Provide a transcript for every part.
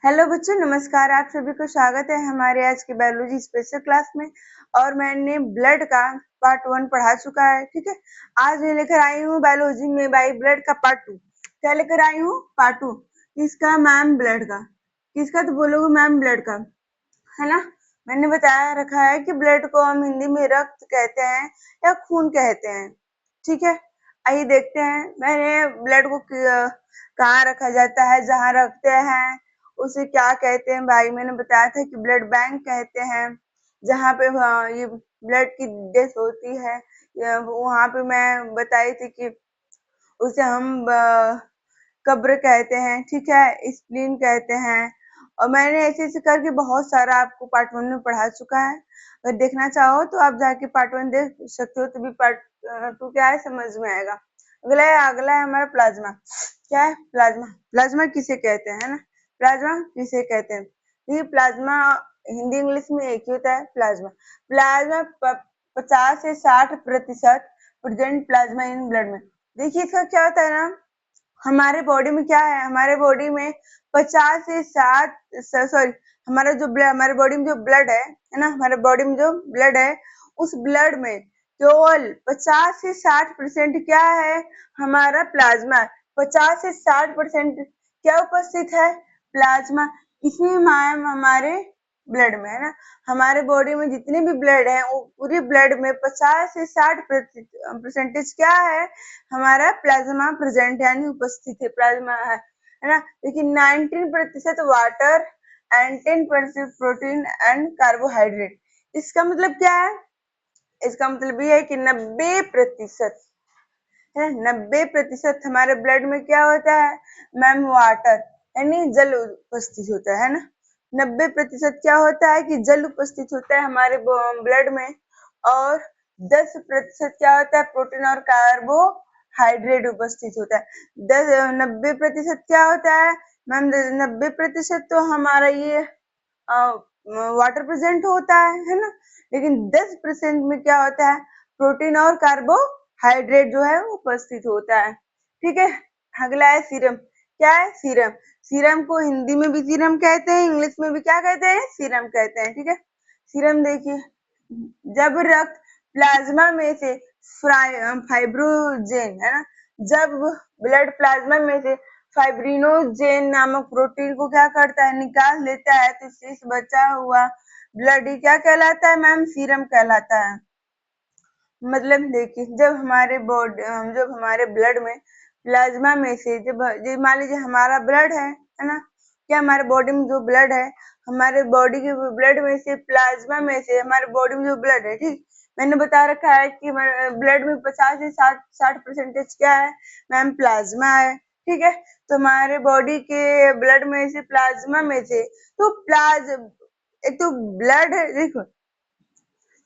Hello बच्चों, नमस्कार। आप सभी को स्वागत है हमारे आज की बायोलॉजी स्पेशल क्लास में। और मैंने ब्लड का पार्ट 1 पढ़ा चुका है। ठीक है, आज मैं लेकर आई हूँ बायोलॉजी में बाई ब्लड का पार्ट 2। क्या लेकर आई हूँ? पार्ट 2। किसका? मैम ब्लड का। किसका? तो बोलोगे मैम ब्लड का, है ना। मैंने बताया रखा है कि ब्लड को हम हिंदी में रक्त कहते हैं या खून कहते हैं। ठीक है, आइए देखते हैं मैंने ब्लड को कहाँ रखा जाता है। जहाँ रखते हैं उसे क्या कहते हैं भाई? मैंने बताया था कि ब्लड बैंक कहते हैं। जहाँ पे ये ब्लड की डेथ होती है, वहां पे मैं बताई थी कि उसे हम कब्र कहते हैं। ठीक है, स्प्लीन कहते हैं। और मैंने ऐसे ऐसे करके बहुत सारा आपको पार्ट 1 में पढ़ा चुका है। अगर देखना चाहो तो आप जाके पार्ट 1 देख सकते हो, तभी पार्ट 2 क्या है समझ में आएगा। अगला है हमारा प्लाज्मा। क्या है? प्लाज्मा। प्लाज्मा किसे कहते हैं, है ना। प्लाज्मा किसे कहते हैं? ये प्लाज्मा हिंदी इंग्लिश में एक ही होता है, प्लाज्मा। प्लाज्मा 50 से 60% प्रेजेंट प्लाज्मा इन ब्लड में। देखिए इसका क्या होता है ना, हमारे बॉडी में क्या है, हमारे बॉडी में 50 से 60 सॉरी हमारे बॉडी में जो ब्लड है ना, हमारे बॉडी में जो ब्लड है, उस ब्लड में केवल 50 से 60% क्या है? हमारा प्लाज्मा। 50 से 60% क्या उपस्थित है? प्लाज्मा। इसमें मैम हमारे ब्लड में, है ना, हमारे बॉडी में जितने भी ब्लड है वो पूरे ब्लड में 50 से 60% क्या है? हमारा प्लाज्मा प्रेजेंट यानी उपस्थित है, प्लाज्मा है ना। लेकिन 19% water and 10% protein and carbohydrate. इसका मतलब क्या है? इसका मतलब ये है कि 90% है, 90% हमारे ब्लड में क्या होता है मैम? वाटर यानी जल उपस्थित होता है ना। 90% क्या होता है कि जल उपस्थित होता है हमारे ब्लड में। और 10% क्या होता है? प्रोटीन और कार्बोहाइड्रेट उपस्थित होता है। 90% क्या होता है मैम? 90% तो हमारा ये वाटर प्रेजेंट होता है ना। लेकिन 10% में क्या होता है? प्रोटीन और कार्बोहाइड्रेट जो है वो उपस्थित होता है। ठीक है, अगला है सीरम। क्या है? सीरम। सीरम को हिंदी में भी सीरम कहते हैं, इंग्लिश में भी क्या कहते हैं? सीरम कहते हैं। ठीक है, सीरम देखिए, जब रक्त प्लाज्मा में से फाइब्रोजेन, है ना, जब ब्लड प्लाज्मा में से फाइब्रिनोजेन नामक प्रोटीन को क्या करता है? निकाल लेता है, तो शेष बचा हुआ ब्लड ही क्या कहलाता है मैम? सीरम कहलाता है। मतलब देखिए, जब हमारे ब्लड में प्लाज्मा में से जब मान लीजिए हमारा ब्लड है ना, क्या हमारे बॉडी में जो ब्लड है, हमारे बॉडी के ब्लड में से प्लाज्मा में से हमारे बॉडी में जो ब्लड है, ठीक, मैंने बता रखा है कि ब्लड में 50 से 60% क्या है मैम? प्लाज्मा है। ठीक है, तो हमारे बॉडी के ब्लड में से प्लाज्मा में से तो एक तो ब्लड है, देखो,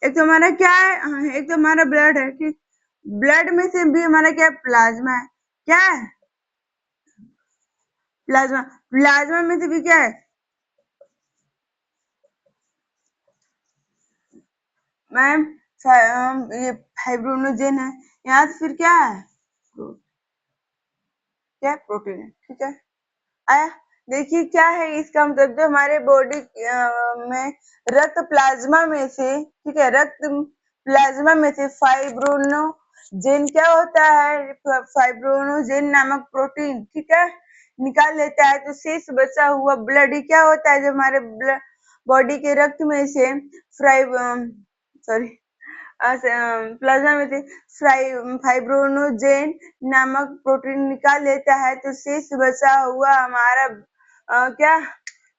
एक तो हमारा क्या है, एक तो हमारा ब्लड है, ठीक, ब्लड में से भी हमारा क्या है? प्लाज्मा है। क्या है? प्लाज्मा। प्लाज्मा में से भी क्या है मैम? ये फाइब्रोनोजेन है। यहाँ से फिर क्या है? क्या? प्रोटीन है। ठीक है, आया। देखिए क्या है इसका मतलब, जो हमारे बॉडी में रक्त प्लाज्मा में से, ठीक है, रक्त प्लाज्मा में से फाइब्रोनोजेन क्या होता है? फाइब्रोनोजेन नामक प्रोटीन, ठीक है, निकाल लेता है, तो शेष बचा हुआ ब्लड ही क्या होता है? जब हमारे बॉडी के रक्त में से सॉरी प्लाज्मा में से फाइब्रोनोजेन नामक प्रोटीन निकाल लेता है, तो शेष बचा हुआ हमारा क्या?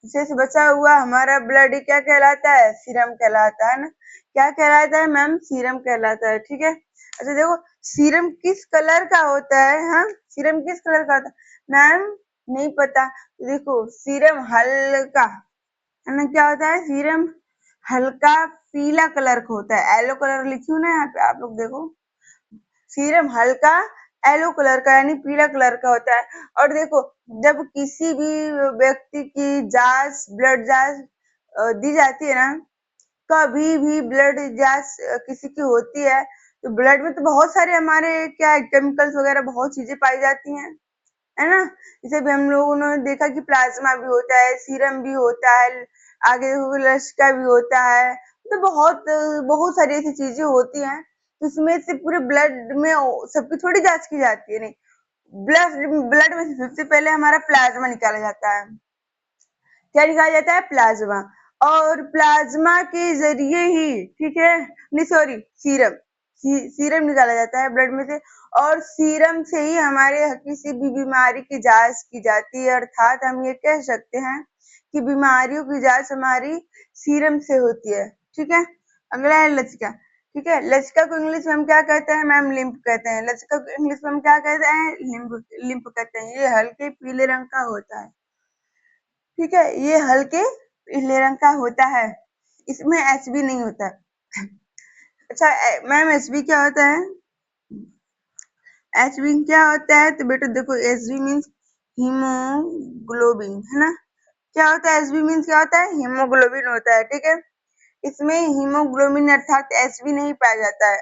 शेष बचा हुआ हमारा ब्लड क्या कहलाता है? सीरम कहलाता है ना। क्या कहलाता है मैम? सीरम कहलाता है। ठीक है, अच्छा देखो, सीरम किस कलर का होता है? हाँ, सीरम किस कलर का होता है मैम? नहीं पता? देखो, सीरम हल्का, है ना, क्या होता है? सीरम हल्का पीला कलर का होता है। येलो कलर लिखी हूँ ना यहाँ पे, आप लोग देखो, सीरम हल्का येलो कलर का यानी पीला कलर का होता है। और देखो, जब किसी भी व्यक्ति की जांच, ब्लड जांच दी जाती है ना, कभी भी ब्लड जांच किसी की होती है, तो ब्लड में तो बहुत सारे हमारे क्या केमिकल्स वगैरह बहुत चीजें पाई जाती हैं, है ना। जैसे भी हम लोगों ने देखा कि प्लाज्मा भी होता है, सीरम भी होता है, आगे लसिका भी होता है, तो बहुत बहुत सारी ऐसी चीजें होती हैं। तो इसमें से पूरे ब्लड में सबकी थोड़ी जांच की जाती है, नहीं। ब्लड ब्लड में से सबसे पहले हमारा प्लाज्मा निकाला जाता है। क्या निकाला जाता है? प्लाज्मा। और प्लाज्मा के जरिए ही, ठीक है, नहीं सॉरी, सीरम, सीरम निकाला जाता है ब्लड में से। और सीरम से ही हमारे किसी भी बीमारी की जांच की जाती है। अर्थात हम ये कह सकते हैं कि बीमारियों की जांच हमारी सीरम से होती है। ठीक है। अगला है लसिका। ठीक है, लसिका को इंग्लिश में हम क्या कहते हैं मैम? लिम्फ कहते हैं। लसिका को इंग्लिश में हम क्या कहते हैं? लिम्फ, लिम्फ कहते हैं। ये हल्के पीले रंग का होता है। ठीक है, ये हल्के पीले रंग का होता है। इसमें एचबी नहीं होता। अच्छा मैम, एचबी क्या होता है? एचबी क्या होता है? तो बेटा देखो, एचबी मीन्स हीमोग्लोबिन, है ना। क्या होता है? एचबी मीन्स क्या होता है? हीमोग्लोबिन होता है। ठीक है, इसमें हीमोग्लोबिन अर्थात एचबी नहीं पाया जाता है।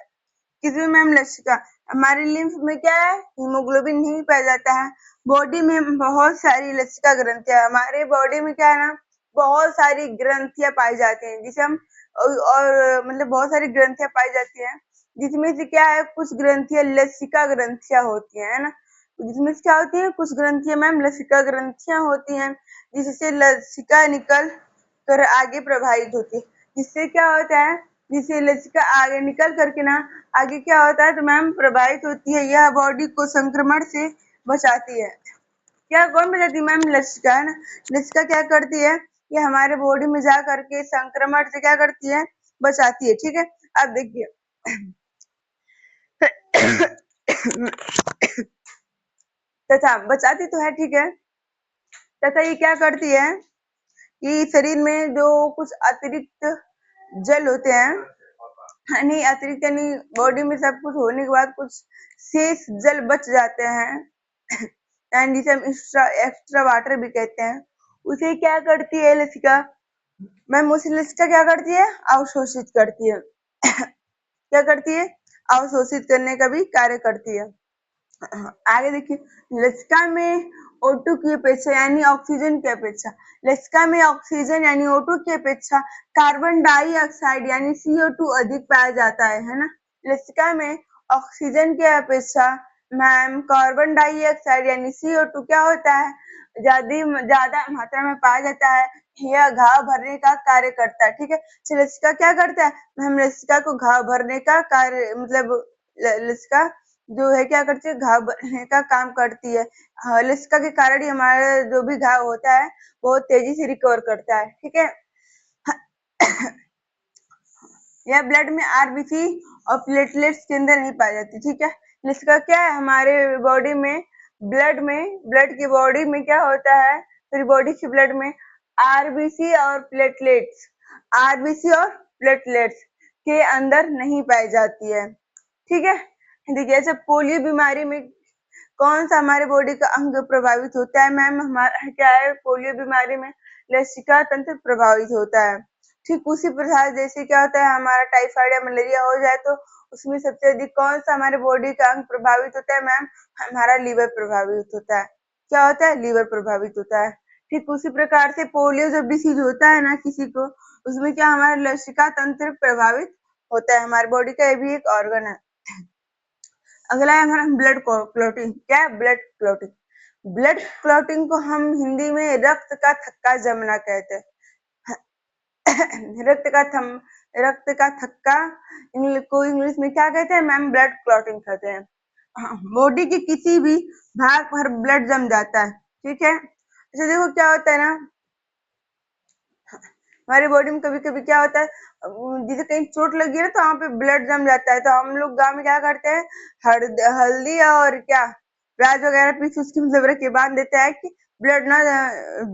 किसमें मैम? लसिका। हमारे लिम्फ में क्या है? हीमोग्लोबिन नहीं पाया जाता है। बॉडी में बहुत सारी लसिका ग्रंथियां, हमारे बॉडी में क्या है ना, बहुत सारी ग्रंथियां पाई जाती हैं, जिसे हम और मतलब बहुत सारी ग्रंथियां पाई जाती हैं, जिसमें से क्या है, कुछ ग्रंथियां लसिका ग्रंथियां होती हैं, है ना। जिसमें से क्या होती है? कुछ ग्रंथियां मैम लसिका ग्रंथियां होती हैं, जिससे लसिका निकल कर आगे प्रवाहित होती है। जिससे क्या होता है? जिससे लसिका आगे निकल करके ना आगे क्या होता है, तो मैम प्रभावित होती है। यह बॉडी को संक्रमण से बचाती है। क्या कौन बचाती है मैम? लसिका, है ना। लसिका क्या करती है? ये हमारे बॉडी में जा करके संक्रमण से क्या करती है? बचाती है। ठीक है, अब देखिए तथा बचाती तो है, ठीक है, तथा ये क्या करती है कि शरीर में जो कुछ अतिरिक्त जल होते हैं, नहीं अतिरिक्त यानी बॉडी में सब कुछ होने के बाद कुछ शेष जल बच जाते हैं, एंड जिसे हम एक्स्ट्रा एक्स्ट्रा वाटर भी कहते हैं, उसे क्या करती है लसिका? मैम उसे लसिका क्या करती है? अवशोषित करती है। क्या करती है? अवशोषित करने का भी कार्य करती है। आगे देखिए, लसिका में O2 की अपेक्षा यानी ऑक्सीजन की अपेक्षा, लसिका में ऑक्सीजन यानी O2 की अपेक्षा कार्बन डाइऑक्साइड यानी CO2 अधिक पाया जाता है ना। लसिका में ऑक्सीजन की अपेक्षा मैम कार्बन डाइऑक्साइड यानी CO2 क्या होता है? ज्यादा मात्रा में पाया जाता है। यह घाव भरने का कार्य करता है। ठीक है, तो लसिका क्या करता है? हम लसिका को घाव भरने का कार्य मतलब लसिका जो है क्या करती है? घाव भरने का काम करती है। लसिका के कारण ही हमारा जो भी घाव होता है बहुत तेजी से रिकवर करता है। ठीक है, यह ब्लड में आरबीसी और प्लेटलेट्स के अंदर नहीं पाई जाती। ठीक है, लसिका क्या है? हमारे बॉडी में ब्लड की बॉडी में क्या होता है? पूरी बॉडी की ब्लड में आरबीसी और प्लेटलेट्स, आरबीसी और प्लेटलेट्स के अंदर नहीं पाई जाती है। ठीक है, देखिए जैसे पोलियो बीमारी में कौन सा हमारे बॉडी का अंग प्रभावित होता है? मैम हमारा क्या है, पोलियो बीमारी में लसिका तंत्र प्रभावित होता है। ठीक उसी प्रकार जैसे क्या होता है, हमारा टाइफाइड या मलेरिया हो जाए तो उसमें सबसे अधिक कौन सा हमारे बॉडी का अंग प्रभावित होता है? मैम हमारा लीवर प्रभावित होता है। क्या होता है? लीवर प्रभावित होता है। ठीक उसी प्रकार से पोलियो जब डिसीज होता है ना किसी को, उसमें क्या हमारा लसिका तंत्र प्रभावित होता है। हमारे बॉडी का ये भी एक ऑर्गन है। अगला है हमारा ब्लड क्लॉटिंग। क्या है? Blood clotting. ब्लड क्लॉटिंग को हम हिंदी में रक्त का थक्का जमना कहते हैं। रक्त का थक्का को इंग्लिश में क्या कहते हैं मैम? ब्लड क्लॉटिंग कहते हैं। बॉडी के किसी भी भाग पर ब्लड जम जाता है। ठीक है, अच्छा देखो क्या होता है ना, हमारी बॉडी में कभी कभी क्या होता है, जैसे कहीं चोट लगी है ना तो वहां पे ब्लड जम जाता है, तो हम लोग गाँव में क्या करते हैं, हल्दी और क्या प्याज वगैरह पीस उसकी मतलब रख के बांध देते हैं कि ब्लड ना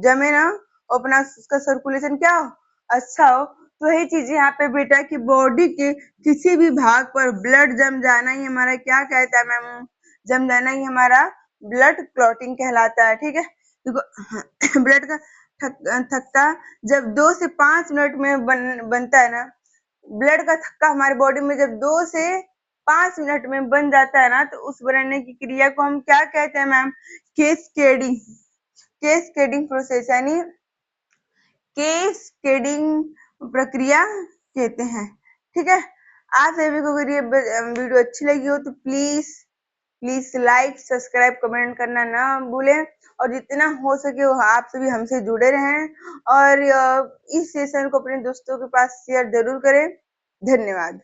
जमे ना, अपना उसका सर्कुलेशन क्या हो, अच्छा हो। तो वही चीज यहाँ पे बेटा कि बॉडी के किसी भी भाग पर ब्लड जम जाना ही हमारा क्या कहता है मैम? जम जाना ही हमारा ब्लड क्लॉटिंग कहलाता है। ठीक है, देखो ब्लड का थक्का जब 2 से 5 मिनट में बनता है ना, ब्लड का थक्का हमारे बॉडी में जब 2 से 5 मिनट में बन जाता है ना, तो उस बनने की क्रिया को हम क्या कहते हैं मैम? कैस्केडिंग। कैस्केडिंग प्रोसेस यानी कैस्केडिंग प्रक्रिया कहते हैं। ठीक है, आप सभी को अगर ये वीडियो अच्छी लगी हो तो प्लीज लाइक, सब्सक्राइब, कमेंट करना ना भूलें, और जितना हो सके वो आप सभी हमसे जुड़े रहें, और इस सेशन को अपने दोस्तों के पास शेयर जरूर करें। धन्यवाद।